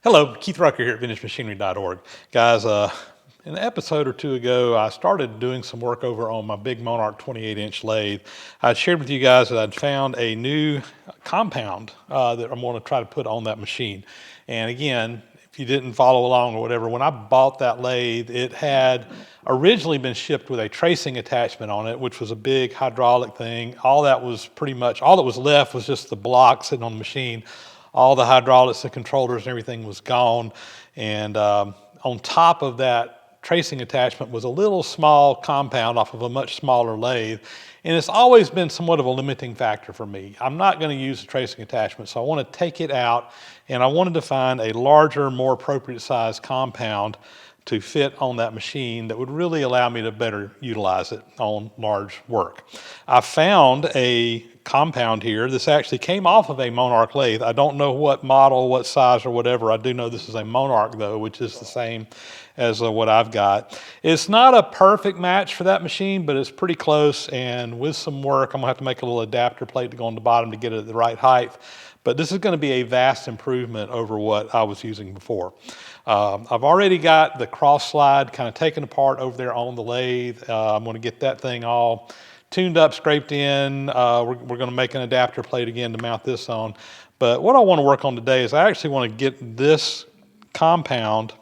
Hello, Keith Rucker here at VintageMachinery.org. Guys, an episode or two ago, I started doing some work over on my big Monarch 28-inch lathe. I shared with you guys that I'd found a new compound that I'm going to try to put on that machine. And again, if you didn't follow along or whatever, when I bought that lathe, it had originally been shipped with a tracing attachment on it, which was a big hydraulic thing. All that was left was just the block sitting on the machine. All the hydraulics, the controllers, and everything was gone. And on top of that tracing attachment was a little small compound off of a much smaller lathe. And it's always been somewhat of a limiting factor for me. I'm not going to use the tracing attachment, so I want to take it out, and I wanted to find a larger, more appropriate size compound to fit on that machine that would really allow me to better utilize it on large work. I found a compound here. This actually came off of a Monarch lathe. I don't know what model, what size, or whatever. I do know this is a Monarch, though, which is the same as what I've got. It's not a perfect match for that machine, but it's pretty close, and with some work, I'm going to have to make a little adapter plate to go on the bottom to get it at the right height. But this is going to be a vast improvement over what I was using before. I've already got the cross slide kind of taken apart over there on the lathe. I'm going to get that thing all tuned up, scraped in. We're going to make an adapter plate again to mount this on. But what I want to work on today is I actually want to get this compound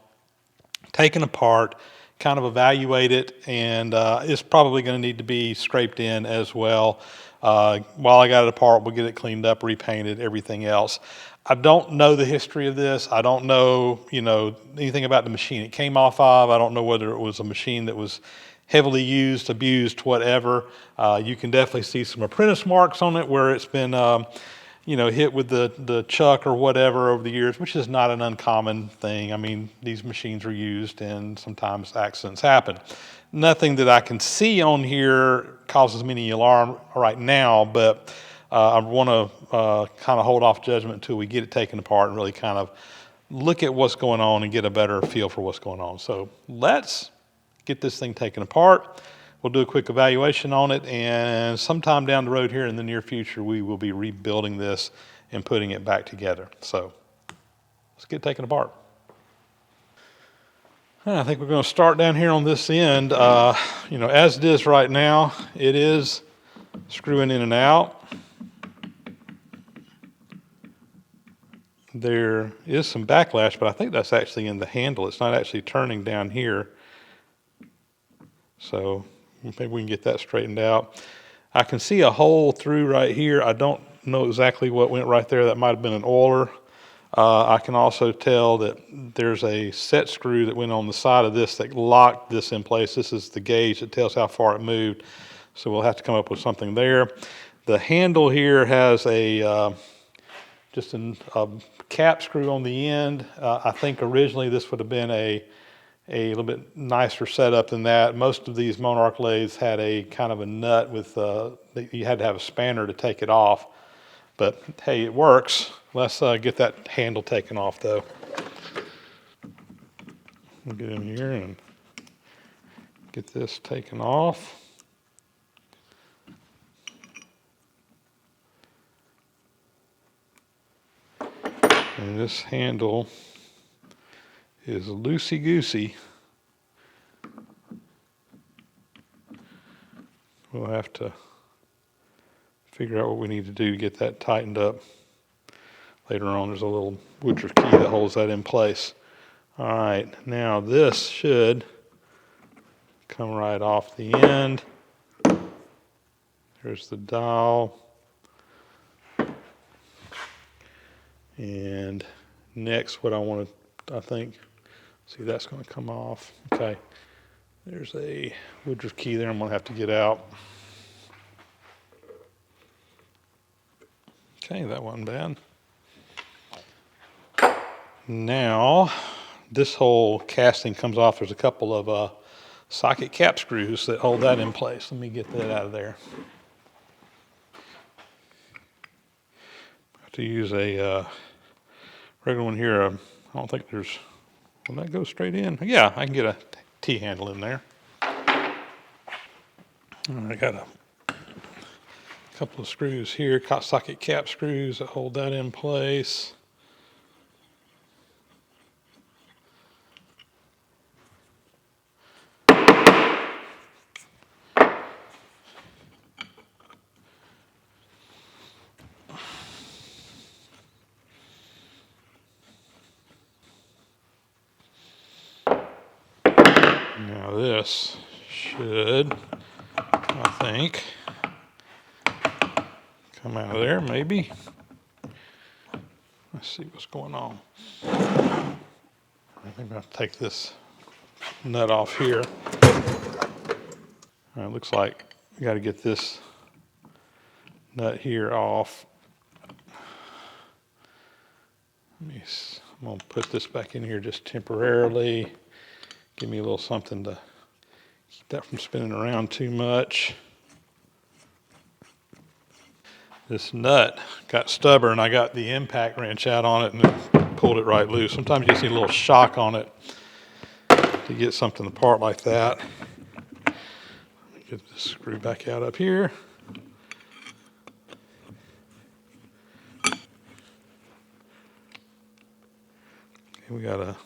taken apart, kind of evaluate it, and it's probably going to need to be scraped in as well. While I got it apart, we'll get it cleaned up, repainted, everything else. I don't know the history of this. I don't know, anything about the machine it came off of. I don't know whether it was a machine that was heavily used, abused, whatever. You can definitely see some apprentice marks on it where it's been, hit with the chuck or whatever over the years, which is not an uncommon thing. I mean, these machines are used and sometimes accidents happen. Nothing that I can see on here causes me any alarm right now, but I want to kind of hold off judgment until we get it taken apart and really kind of look at what's going on and get a better feel for what's going on. So let's get this thing taken apart. We'll do a quick evaluation on it, and sometime down the road here in the near future, we will be rebuilding this and putting it back together. So let's get it taken apart. I think we're going to start down here on this end. As it is right now, it is screwing in and out. There is some backlash, but I think that's actually in the handle. It's not actually turning down here. So maybe we can get that straightened out. I can see a hole through right here. I don't know exactly what went right there. That might have been an oiler. I can also tell that there's a set screw that went on the side of this that locked this in place. This is the gauge that tells how far it moved. So we'll have to come up with something there. The handle here has just a cap screw on the end. I think originally this would have been a little bit nicer setup than that. Most of these Monarch lathes had a kind of a nut with, you had to have a spanner to take it off. But hey, it works. Let's get that handle taken off though. We'll get in here and get this taken off. And this handle is loosey-goosey. We'll have to figure out what we need to do to get that tightened up. Later on, there's a little Woodruff key that holds that in place. All right, now this should come right off the end. There's the dowel. And next, what I think, see, that's going to come off. Okay, there's a Woodruff key there I'm going to have to get out. Okay, that wasn't bad. Now, this whole casting comes off. There's a couple of socket cap screws that hold that in place. Let me get that out of there. I have to use a regular one here. I don't think there's, will that go straight in? Yeah, I can get a T-handle in there. I got a couple of screws here, socket cap screws that hold that in place. Now this should, I think, come out of there, maybe. Let's see what's going on. I think I'll take this nut off here. All right, looks like we got to get this nut here off. I'm going to put this back in here just temporarily. Give me a little something to keep that from spinning around too much. This nut got stubborn. I got the impact wrench out on it and it pulled it right loose. Sometimes you just need a little shock on it to get something apart like that. Let me get this screw back out up here. Okay, we got a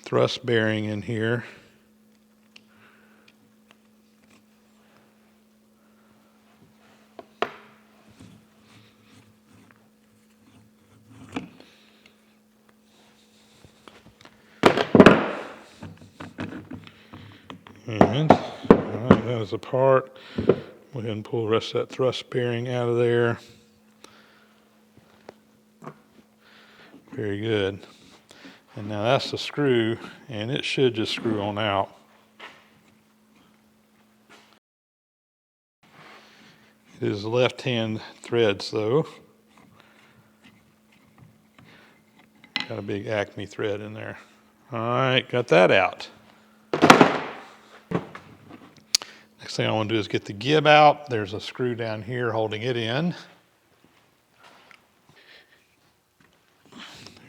thrust bearing in here. And all right, that is apart. Go ahead and pull the rest of that thrust bearing out of there. Very good. And now that's the screw, and it should just screw on out. It is left-hand threads though. Got a big Acme thread in there. All right, got that out. Next thing I want to do is get the gib out. There's a screw down here holding it in.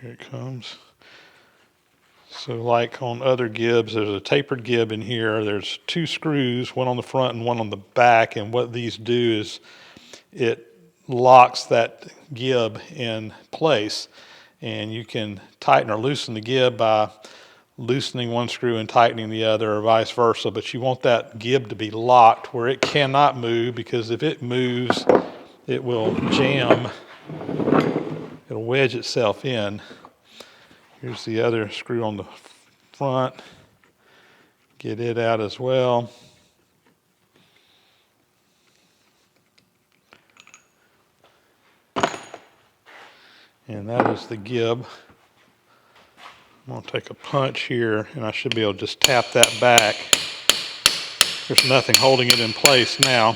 Here it comes. So like on other gibs, there's a tapered gib in here. There's two screws, one on the front and one on the back. And what these do is it locks that gib in place. And you can tighten or loosen the gib by loosening one screw and tightening the other, or vice versa. But you want that gib to be locked where it cannot move, because if it moves, it will jam. It'll wedge itself in. Here's the other screw on the front. Get it out as well. And that is the gib. I'm going to take a punch here, and I should be able to just tap that back. There's nothing holding it in place now.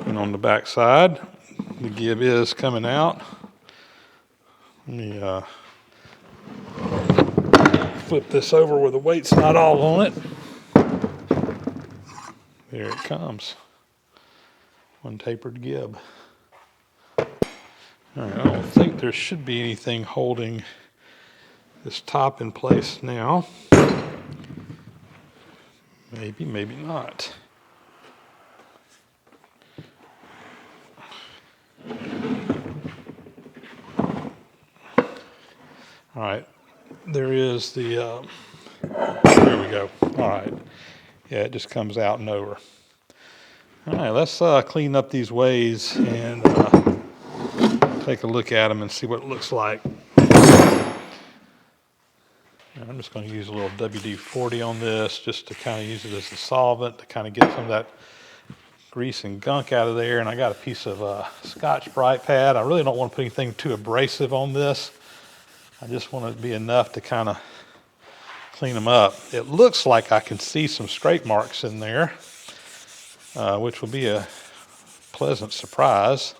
And on the back side, the gib is coming out. Let me flip this over where the weight's not all on it. There it comes. One tapered gib. All right, I don't think there should be anything holding this top in place now. Maybe, maybe not. All right, there is the, there we go. All right, yeah, it just comes out and over. All right, let's clean up these ways and take a look at them and see what it looks like. And I'm just going to use a little WD-40 on this just to kind of use it as a solvent to kind of get some of that grease and gunk out of there. And I got a piece of Scotch-Brite pad. I really don't want to put anything too abrasive on this. I just want it to be enough to kind of clean them up. It looks like I can see some scrape marks in there, which will be a pleasant surprise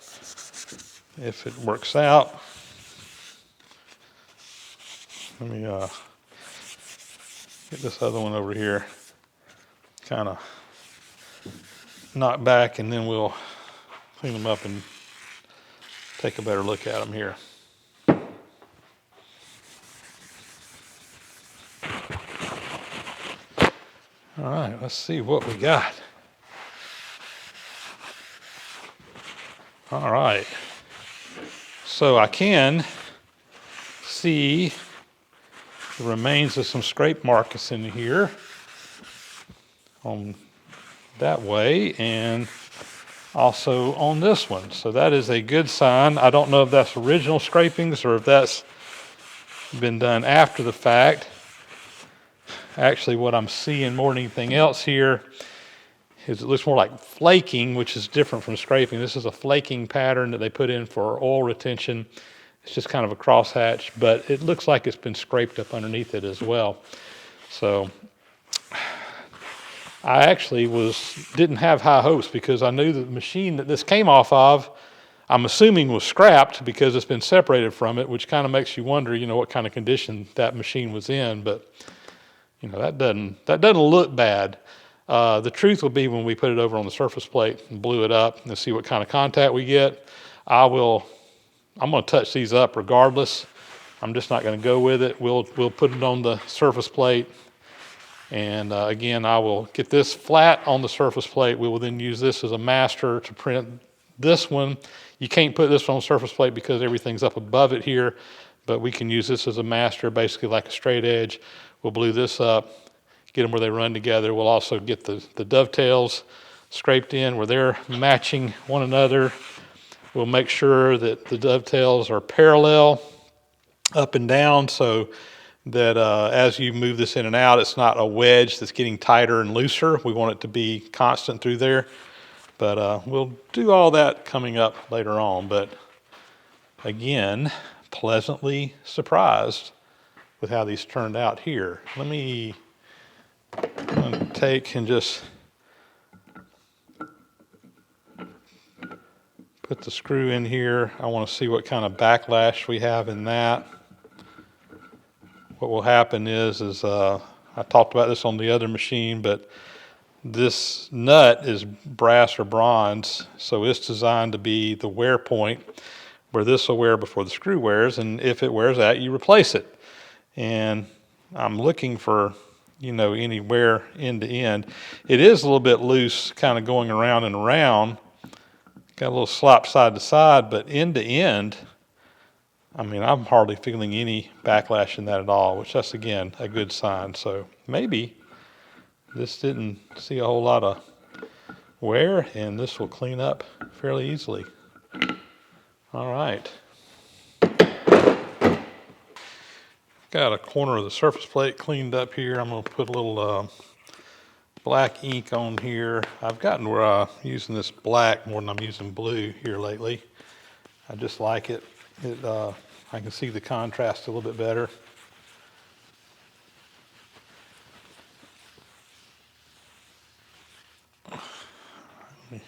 if it works out. Let me get this other one over here kind of knocked back, and then we'll clean them up and take a better look at them here. All right, let's see what we got. All right, so I can see the remains of some scrape marks in here on that way, and also on this one. So that is a good sign. I don't know if that's original scrapings or if that's been done after the fact. Actually, what I'm seeing more than anything else here is it looks more like flaking, which is different from scraping. This is a flaking pattern that they put in for oil retention. It's just kind of a crosshatch, but it looks like it's been scraped up underneath it as well. So I actually didn't have high hopes because I knew that the machine that this came off of, I'm assuming was scrapped because it's been separated from it, which kind of makes you wonder, what kind of condition that machine was in. But that doesn't look bad. The truth will be when we put it over on the surface plate and blew it up and see what kind of contact we get. I'm going to touch these up regardless. I'm just not going to go with it. We'll put it on the surface plate. And again, I will get this flat on the surface plate. We will then use this as a master to print this one. You can't put this one on the surface plate because everything's up above it here, but we can use this as a master, basically like a straight edge. We'll glue this up, get them where they run together. We'll also get the dovetails scraped in where they're matching one another. We'll make sure that the dovetails are parallel up and down so that as you move this in and out, it's not a wedge that's getting tighter and looser. We want it to be constant through there. But we'll do all that coming up later on. But again, pleasantly surprised with how these turned out here. I'm going to take and just put the screw in here. I want to see what kind of backlash we have in that. What will happen is I talked about this on the other machine, but this nut is brass or bronze, so it's designed to be the wear point where this will wear before the screw wears, and if it wears out, you replace it. And I'm looking for, any wear end to end. It is a little bit loose, kind of going around and around. Got a little slop side to side, but end to end, I'm hardly feeling any backlash in that at all, which that's, again, a good sign. So maybe this didn't see a whole lot of wear, and this will clean up fairly easily. All right. Got a corner of the surface plate cleaned up here. I'm going to put a little black ink on here. I've gotten where I'm using this black more than I'm using blue here lately. I just like it. I can see the contrast a little bit better. Let me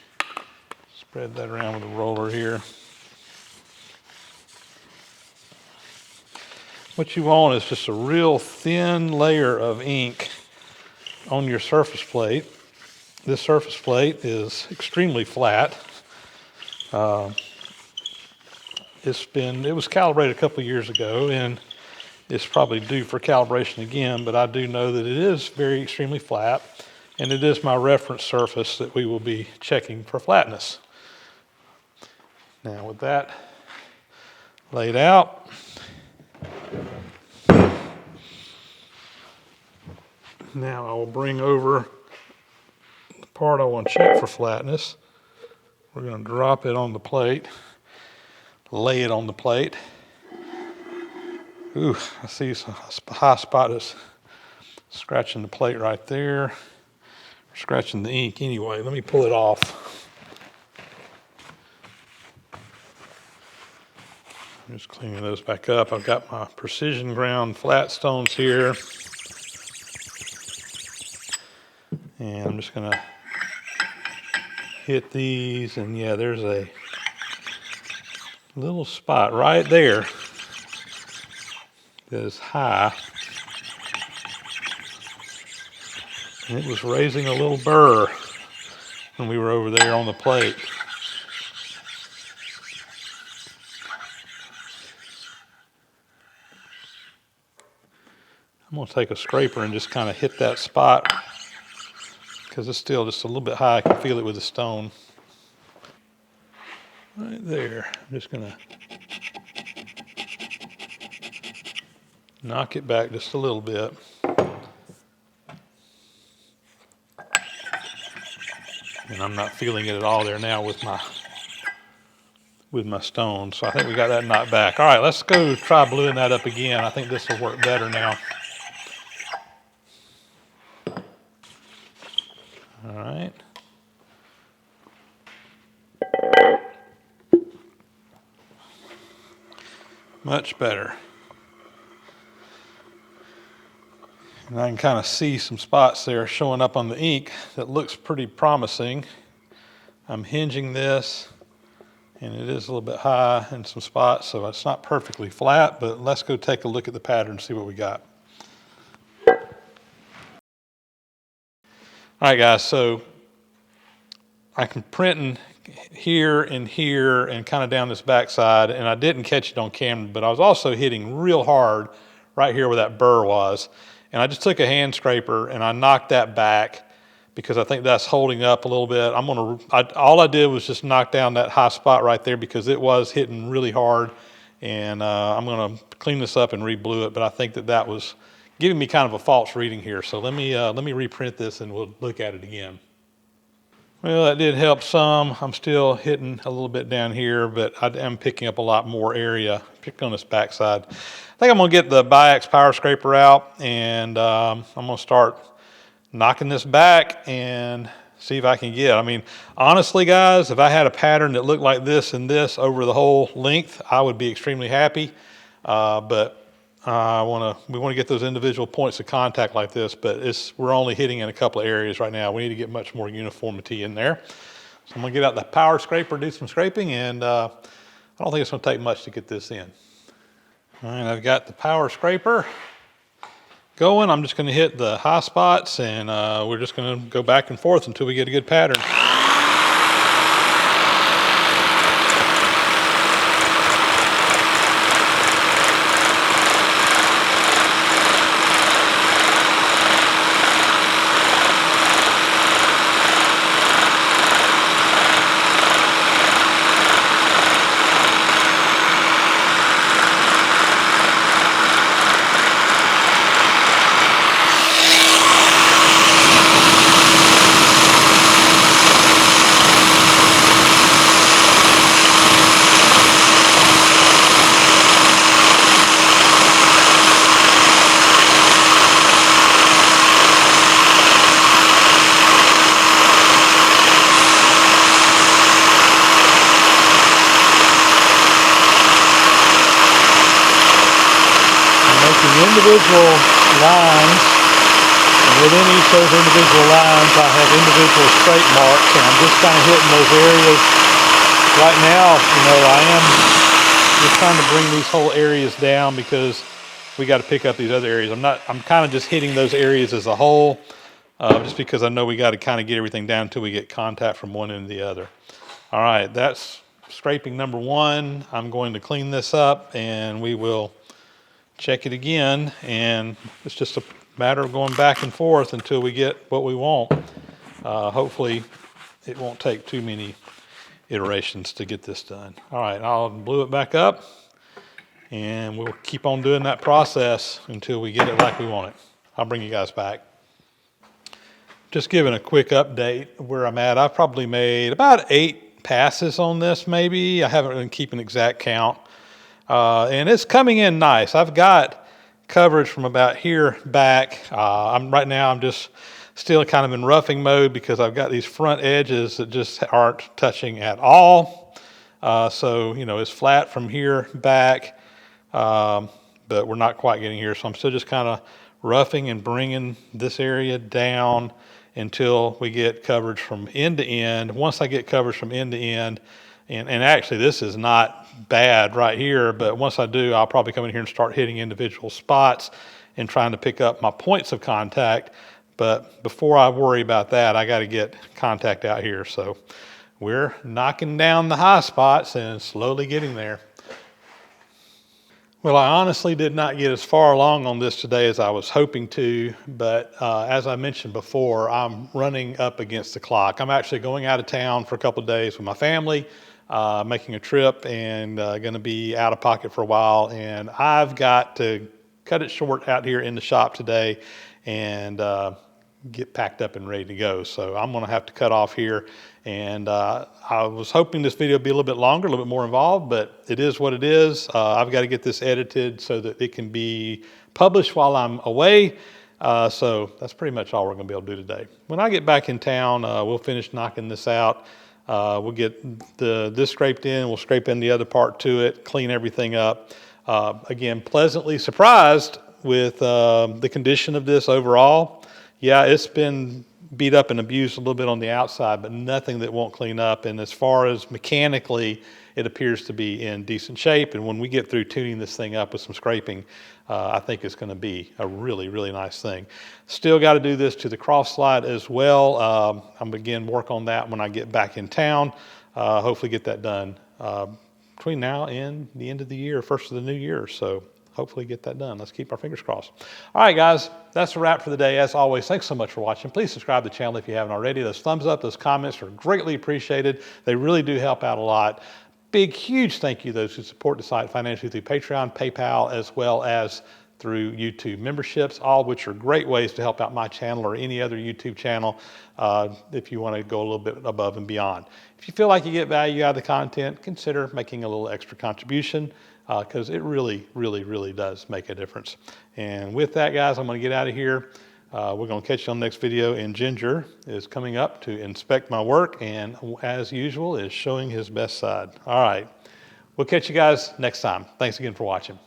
spread that around with a roller here. What you want is just a real thin layer of ink on your surface plate. This surface plate is extremely flat. It was calibrated a couple of years ago, and it's probably due for calibration again, but I do know that it is very extremely flat, and it is my reference surface that we will be checking for flatness. Now with that laid out, now I will bring over the part I want to check for flatness. We're going to drop it on the plate, lay it on the plate. Ooh, I see a high spot is scratching the plate right there, scratching the ink. Anyway, let me pull it off. I'm just cleaning those back up. I've got my precision ground flat stones here. And I'm just going to hit these, and yeah, there's a little spot right there that is high. And it was raising a little burr when we were over there on the plate. I'm going to take a scraper and just kind of hit that spot because it's still just a little bit high. I can feel it with the stone. Right there. I'm just going to knock it back just a little bit. And I'm not feeling it at all there now with my stone. So I think we got that knocked back. All right, let's go try bluing that up again. I think this will work better now. All right. Much better. And I can kind of see some spots there showing up on the ink that looks pretty promising. I'm hinging this, and it is a little bit high in some spots, so it's not perfectly flat, but let's go take a look at the pattern and see what we got. All right, guys, so I can print here and kind of down this backside, and I didn't catch it on camera, but I was also hitting real hard right here where that burr was. And I just took a hand scraper and I knocked that back because I think that's holding up a little bit. All I did was just knock down that high spot right there because it was hitting really hard. And I'm gonna clean this up and re-blue it, but I think that was giving me kind of a false reading here. So let me reprint this and we'll look at it again. Well, that did help some. I'm still hitting a little bit down here, but I am picking up a lot more area, particularly on this backside. I think I'm gonna get the Biax power scraper out, and I'm gonna start knocking this back and see if I can get. I mean, honestly, guys, if I had a pattern that looked like this and this over the whole length, I would be extremely happy. But we want to get those individual points of contact like this, but we're only hitting in a couple of areas right now. We need to get much more uniformity in there. So I'm going to get out the power scraper, do some scraping, and I don't think it's going to take much to get this in. All right, I've got the power scraper going. I'm just going to hit the high spots, and we're just going to go back and forth until we get a good pattern. Individual lines, and within each of those individual lines I have individual straight marks, and I'm just kind of hitting those areas. Right now, I am just trying to bring these whole areas down because we got to pick up these other areas. I'm kind of just hitting those areas as a whole, just because I know we got to kind of get everything down until we get contact from one end to the other. All right, that's scraping number one. I'm going to clean this up and we will check it again, and it's just a matter of going back and forth until we get what we want. Hopefully it won't take too many iterations to get this done. All right, I'll blue it back up, and we'll keep on doing that process until we get it like we want it. I'll bring you guys back. Just giving a quick update where I'm at. I've probably made about 8 passes on this, maybe. I haven't been keeping exact count. And it's coming in nice. I've got coverage from about here back. Right now I'm just still kind of in roughing mode because I've got these front edges that just aren't touching at all. So it's flat from here back, but we're not quite getting here. So I'm still just kind of roughing and bringing this area down until we get coverage from end to end. Once I get coverage from end to end, and actually this is not bad right here, but once I do, I'll probably come in here and start hitting individual spots and trying to pick up my points of contact. But before I worry about that, I got to get contact out here. So we're knocking down the high spots and slowly getting there. Well, I honestly did not get as far along on this today as I was hoping to, but as I mentioned before, I'm running up against the clock. I'm actually going out of town for a couple of days with my family, making a trip, and going to be out of pocket for a while, and I've got to cut it short out here in the shop today and get packed up and ready to go. So I'm going to have to cut off here. And I was hoping this video would be a little bit longer, a little bit more involved, but it is what it is. I've got to get this edited so that it can be published while I'm away. So that's pretty much all we're going to be able to do today. When I get back in town, we'll finish knocking this out. We'll get this scraped in. We'll scrape in the other part to it, clean everything up. Again, pleasantly surprised with the condition of this overall. Yeah, it's been beat up and abused a little bit on the outside, but nothing that won't clean up. And as far as mechanically, it appears to be in decent shape. And when we get through tuning this thing up with some scraping, I think it's going to be a really, really nice thing. Still got to do this to the cross slide as well. I'm again work on that when I get back in town. Hopefully get that done between now and the end of the year, first of the new year. So hopefully get that done. Let's keep our fingers crossed. All right, guys, that's a wrap for the day. As always, thanks so much for watching. Please subscribe to the channel if you haven't already. Those thumbs up, those comments are greatly appreciated. They really do help out a lot. Big, huge thank you to those who support the site financially through Patreon, PayPal, as well as through YouTube memberships, all of which are great ways to help out my channel or any other YouTube channel if you want to go a little bit above and beyond. If you feel like you get value out of the content, consider making a little extra contribution because it really, really, really does make a difference. And with that, guys, I'm going to get out of here. We're going to catch you on the next video, and Ginger is coming up to inspect my work and, as usual, is showing his best side. All right, we'll catch you guys next time. Thanks again for watching.